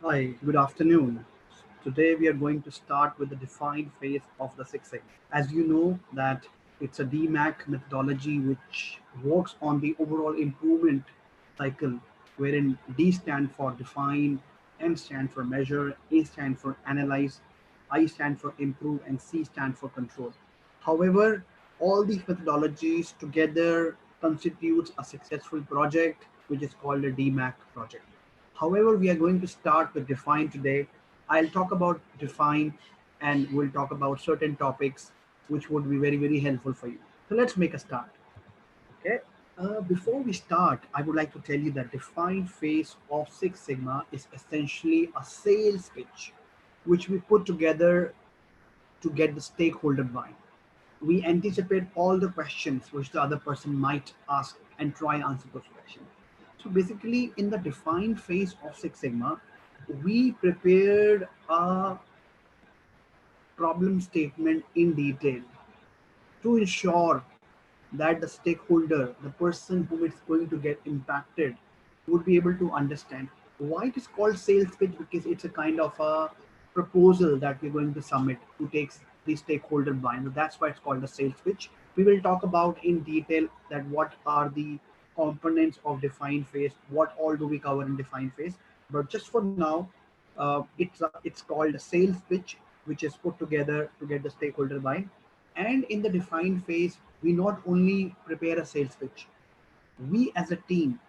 Hi, good afternoon. Today we are going to start with the defined phase of the Six Sigma. As you know that it's a DMAC methodology which works on the overall improvement cycle wherein D stand for define, M stand for measure, A stand for analyze, I stand for improve and C stand for control. However, all these methodologies together constitutes a successful project which is called a DMAC project. However, we are going to start with define today. I'll talk about define and we'll talk about certain topics which would be very, very helpful for you. So let's make a start. Okay. Before we start, I would like to tell you that define phase of Six Sigma is essentially a sales pitch, which we put together to get the stakeholder buy-in. We anticipate all the questions which the other person might ask and try answer those questions. So basically in the define phase of Six Sigma, we prepared a problem statement in detail to ensure that the stakeholder, the person who is going to get impacted, would be able to understand why it is called sales pitch, because it's a kind of a proposal that we're going to submit to take the stakeholder buy-in. That's why it's called a sales pitch. We will talk about in detail that what are the components of define phase, what all do we cover in define phase. But just for now, it's called a sales pitch, which is put together to get the stakeholder buy-in. And in the define phase, we not only prepare a sales pitch, we as a team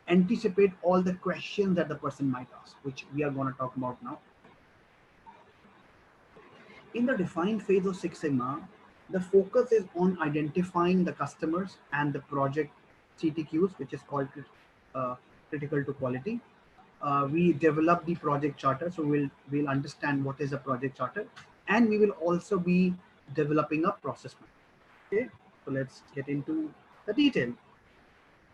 anticipate all the questions that the person might ask, which we are going to talk about now. In the define phase of Six Sigma, the focus is on identifying the customers and the project CTQs, which is called critical to quality. We develop the project charter, so we'll understand what is a project charter, and we will also be developing a process map. Okay, so let's get into the detail.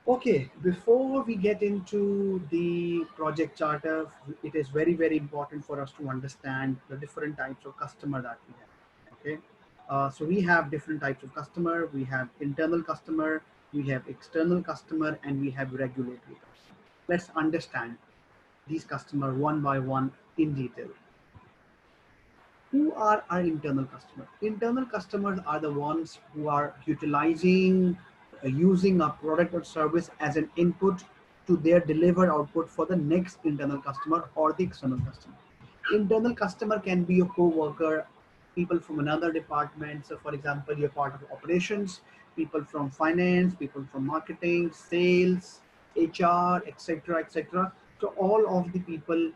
Okay, before we get into the project charter, it is very, very important for us to understand the different types of customer that we have. Okay, so we have different types of customer. We have internal customer, we have external customer, and we have regulatory customer. Let's understand these customers one by one in detail. Who are our internal customers? Internal customers are the ones who are utilizing, using a product or service as an input to their delivered output for the next internal customer or the external customer. Internal customer can be a co-worker, people from another department. So for example, you're part of operations, people from finance, people from marketing, sales, HR, etc., etc. So all of the people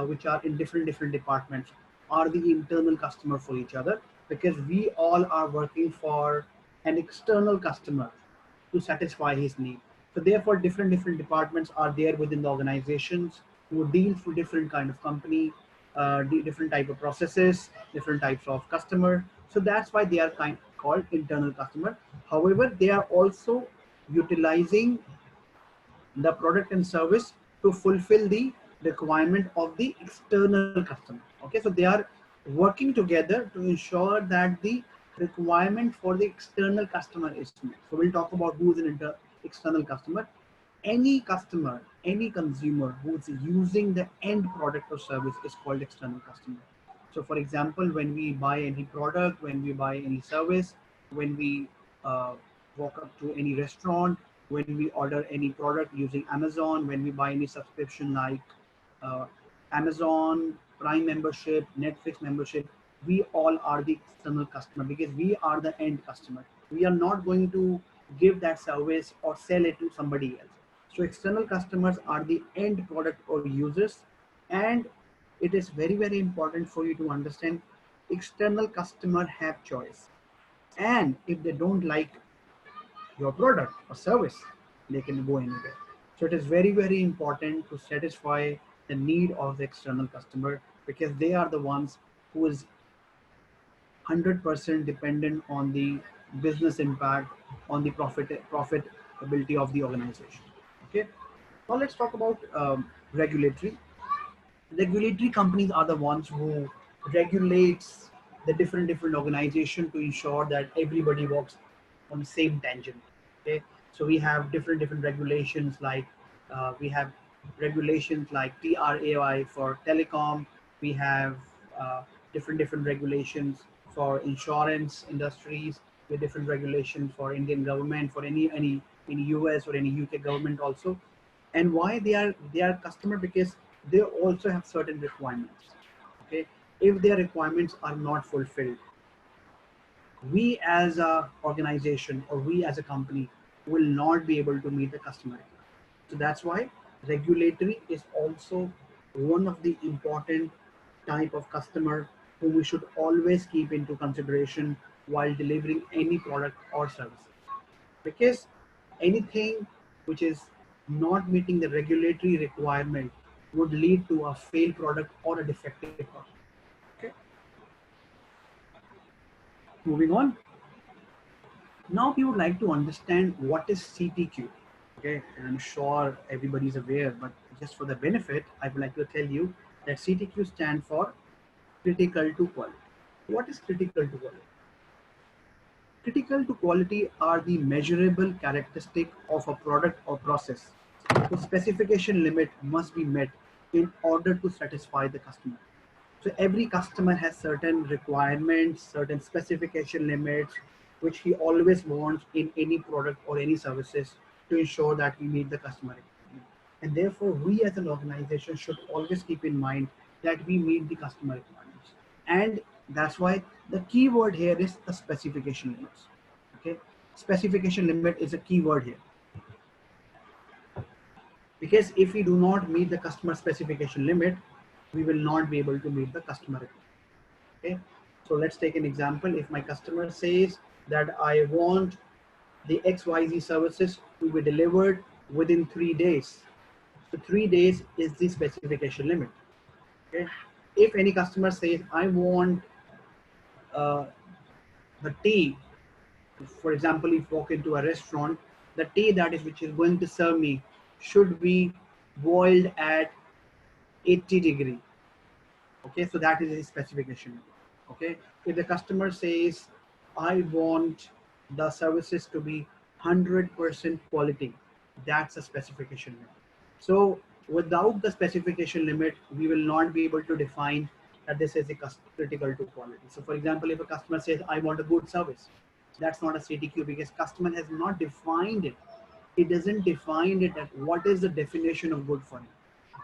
which are in different departments are the internal customer for each other, because we all are working for an external customer to satisfy his need. So therefore different departments are there within the organizations who deal with different kind of company, different type of processes, different types of customer. So that's why they are called internal customer. However, they are also utilizing the product and service to fulfill the requirement of the external customer. Okay, so they are working together to ensure that the requirement for the external customer is met. So we'll talk about who is an external customer. Any customer, any consumer who is using the end product or service is called external customer. So for example, when we buy any product, when we buy any service, when we walk up to any restaurant, when we order any product using Amazon, when we buy any subscription like uh, Amazon Prime membership, Netflix membership, we all are the external customer because we are the end customer. We are not going to give that service or sell it to somebody else. So external customers are the end product or users, and it is very, very important for you to understand external customer have choice. And if they don't like your product or service, they can go anywhere. So it is very, very important to satisfy the need of the external customer, because they are the ones who is 100% dependent on the business impact, on the profitability of the organization. Okay, now let's talk about regulatory. Regulatory companies are the ones who regulates the different organization to ensure that everybody works on the same tangent. Okay, so we have different regulations, like we have regulations like TRAI for telecom. We have different regulations for insurance industries, with different regulations for Indian government, for any US or any UK government also. And why they are customer? Because they also have certain requirements. Okay, if their requirements are not fulfilled, we as a organization or we as a company will not be able to meet the customer requirement. So that's why regulatory is also one of the important type of customer who we should always keep into consideration while delivering any product or service, because anything which is not meeting the regulatory requirement would lead to a failed product or a defective product. Okay, moving on. Now we would like to understand what is CTQ. Okay, and I'm sure everybody's aware, but just for the benefit, I would like to tell you that CTQ stands for critical to quality. What is critical to quality? Critical to quality are the measurable characteristic of a product or process. The specification limit must be met in order to satisfy the customer. So every customer has certain requirements, certain specification limits, which he always wants in any product or any services to ensure that we meet the customer requirement. And therefore, we as an organization should always keep in mind that we meet the customer requirements. And that's why the key word here is the specification limits. Okay, specification limit is a key word here, because if we do not meet the customer specification limit, we will not be able to meet the customer requirement. Okay, so let's take an example. If my customer says that I want the XYZ services to be delivered within 3 days, so 3 days is the specification limit. Okay, if any customer says I want uh, the tea, for example, if you walk into a restaurant, the tea that is which is going to serve me should be boiled at 80 degree. Okay, so that is a specification. Okay, if the customer says I want the services to be 100% quality, that's a specification limit. So without the specification limit, we will not be able to define that this is a critical to quality. So for example, if a customer says I want a good service, that's not a CTQ, because customer has not defined it. It doesn't define it at what is the definition of good for him.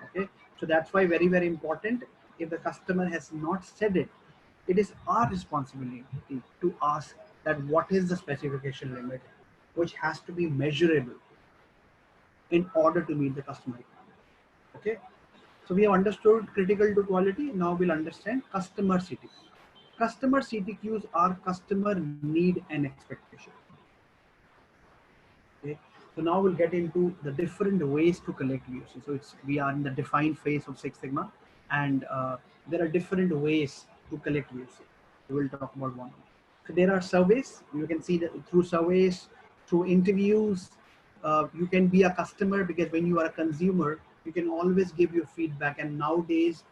Okay, so that's why very important. If the customer has not said it, it is our responsibility to ask that what is the specification limit, which has to be measurable in order to meet the customer requirement. Okay, so we have understood critical to quality. Now we'll understand customer CTQ. Customer CTQs are customer need and expectation. Okay, so now we'll get into the different ways to collect VOC. So we are in the defined phase of Six Sigma, and there are different ways to collect VOC. We will talk about one. So there are surveys. You can see that through surveys, through interviews, you can be a customer, because when you are a consumer, you can always give your feedback. And nowadays,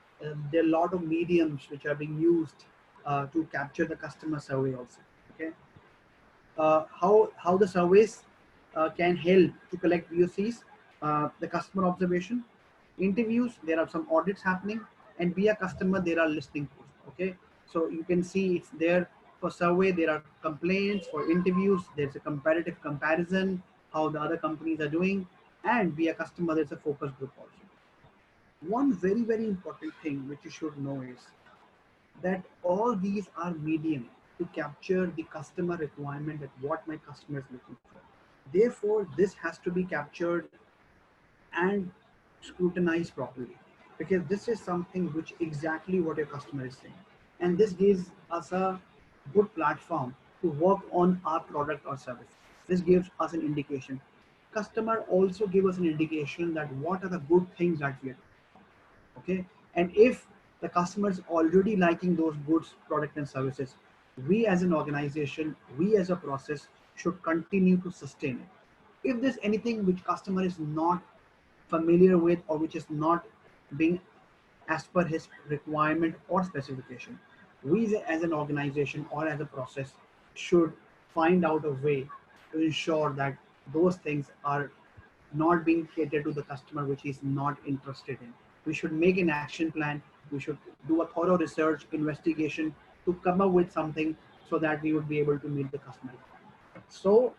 there are a lot of mediums which are being used to capture the customer survey also. Okay, how the surveys can help to collect VOCs, the customer observation, interviews, there are some audits happening, and be a customer, there are listening posts. Okay, so you can see it's there. For survey, there are complaints. For interviews, there's a comparative comparison, how the other companies are doing, and be a customer, there's a focus group also. One very important thing which you should know is that all these are medium to capture the customer requirement at what my customer is looking for. Therefore, this has to be captured and scrutinized properly, because this is something which exactly what your customer is saying. And this gives us a good platform to work on our product or service. This gives us an indication. Customer also give us an indication that what are the good things that we are doing. Okay, and if the customer is already liking those goods, product and services, we as an organization, we as a process should continue to sustain it. If there's anything which customer is not familiar with, or which is not being as per his requirement or specification, we as an organization or as a process should find out a way to ensure that those things are not being catered to the customer which is not interested in. We should make an action plan. We should do a thorough research investigation to come up with something so that we would be able to meet the customer requirement. So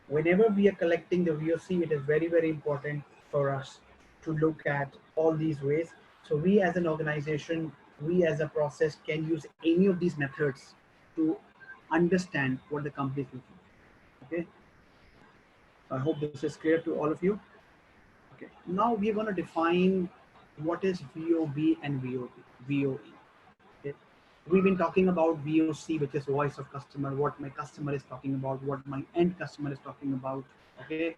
whenever we are collecting the VOC, it is very, very important for us to look at all these ways. So we as an organization, we as a process can use any of these methods to understand what the company is looking for. Okay. I hope this is clear to all of you. Okay. Now we're going to define what is VoB and VoE. Okay. We've been talking about VOC, which is voice of customer, what my customer is talking about, what my end customer is talking about. Okay.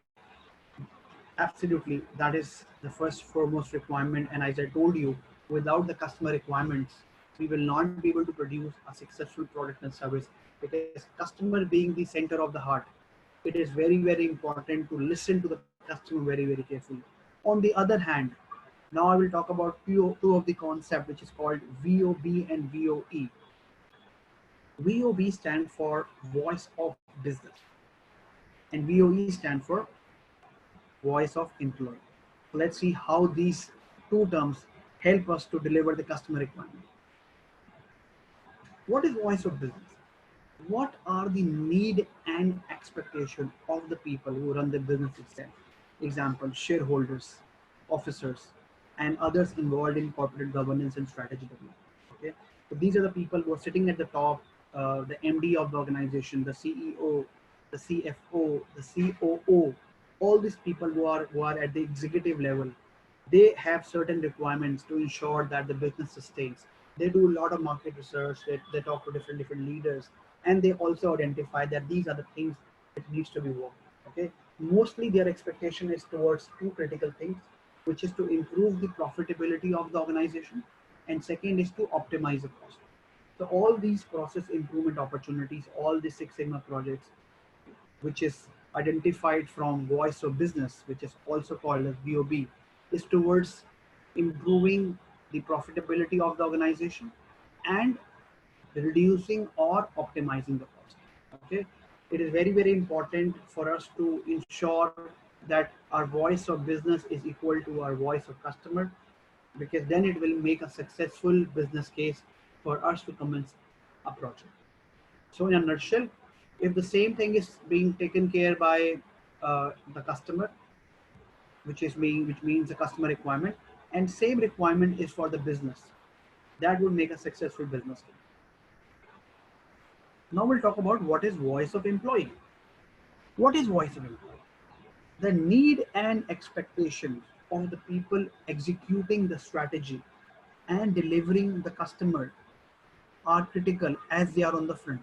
Absolutely. That is the first foremost requirement. And as I told you, without the customer requirements, we will not be able to produce a successful product and service, because customer being the center of the heart, it is very, very important to listen to the customer very, very carefully. On the other hand, now I will talk about two of the concept, which is called VoB and VoE. VoB stand for voice of business and VoE stand for voice of employee. Let's see how these two terms help us to deliver the customer requirement. What is voice of business? What are the need and expectation of the people who run the business itself? Example, shareholders, officers, and others involved in corporate governance and strategy development. Okay, so these are the people who are sitting at the top, the MD of the organization, the CEO, the CFO, the COO, all these people who are at the executive level. They have certain requirements to ensure that the business sustains. They do a lot of market research. They talk to different leaders, and they also identify that these are the things that needs to be worked. Okay, mostly their expectation is towards two critical things, which is to improve the profitability of the organization, and second is to optimize the cost. So all these process improvement opportunities, all the Six Sigma projects, which is identified from voice of business, which is also called as VoB, is towards improving the profitability of the organization and reducing or optimizing the cost. Okay, it is very, very important for us to ensure that our voice of business is equal to our voice of customer, because then it will make a successful business case for us to commence a project. So in a nutshell, if the same thing is being taken care by the customer, which means the customer requirement, and same requirement is for the business, that would make a successful business case. Now we'll talk about what is voice of employee. What is voice of employee? The need and expectation of the people executing the strategy and delivering the customer are critical as they are on the front.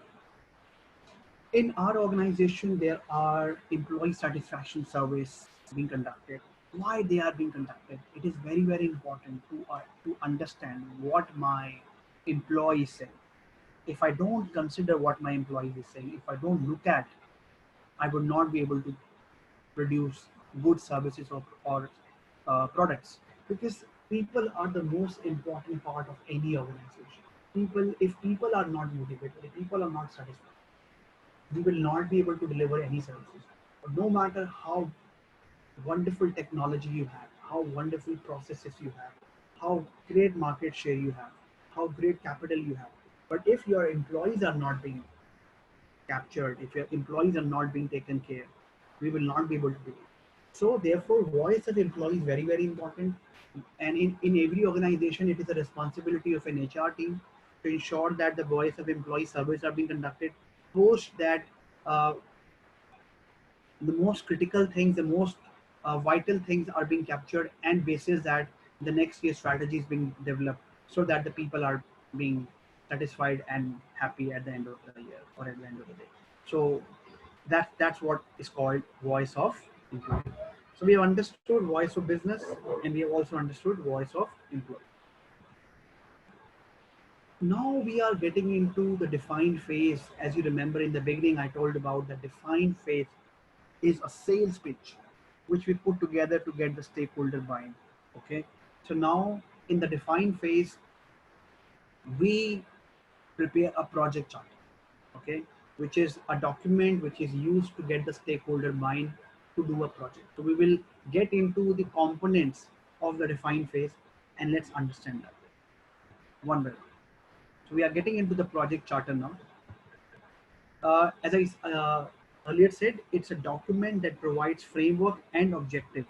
In our organization, there are employee satisfaction surveys being conducted. Why they are being conducted? It is very, very important to understand what my employee is saying. If I don't consider what my employee is saying, if I don't look at, I would not be able to produce good services or products, because people are the most important part of any organization. If people are not motivated, if people are not satisfied, we will not be able to deliver any services. No matter how wonderful technology you have, how wonderful processes you have, how great market share you have, how great capital you have, but if your employees are not being captured, if your employees are not being taken care, we will not be able to do it. So therefore, voice of employee is very, very important. And in every organization, it is a responsibility of an HR team to ensure that the voice of employee surveys are being conducted. Post that, the most critical things, the most vital things are being captured, and basis that the next year strategy is being developed so that the people are being satisfied and happy at the end of the year or at the end of the day. So that's what is called voice of employee. So we have understood voice of business, and we have also understood voice of employee. Now we are getting into the defined phase. As you remember, in the beginning, I told about the defined phase is a sales pitch, which we put together to get the stakeholder buy-in. Okay. So now in the defined phase, we prepare a project chart. Okay. Which is a document which is used to get the stakeholder buy-in to do a project. So we will get into the components of the define phase, and let's understand that one by one. So we are getting into the project charter now. As I earlier said, it's a document that provides framework and objective,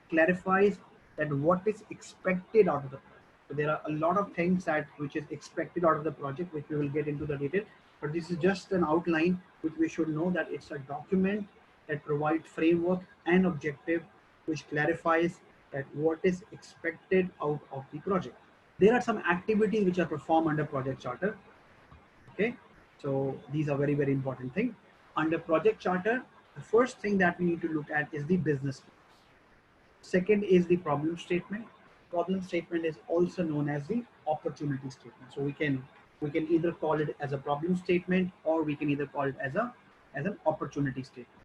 clarifies that what is expected out of the project. So there are a lot of things that which is expected out of the project, which we will get into the detail. But this is just an outline which we should know that it's a document that provides framework and objective, which clarifies that what is expected out of the project. There are some activities which are performed under project charter. Okay, so these are very important thing. Under project charter, the first thing that we need to look at is the business. Second is the problem statement. Problem statement is also known as the opportunity statement. So we can either call it as a problem statement, or we can either call it as an opportunity statement.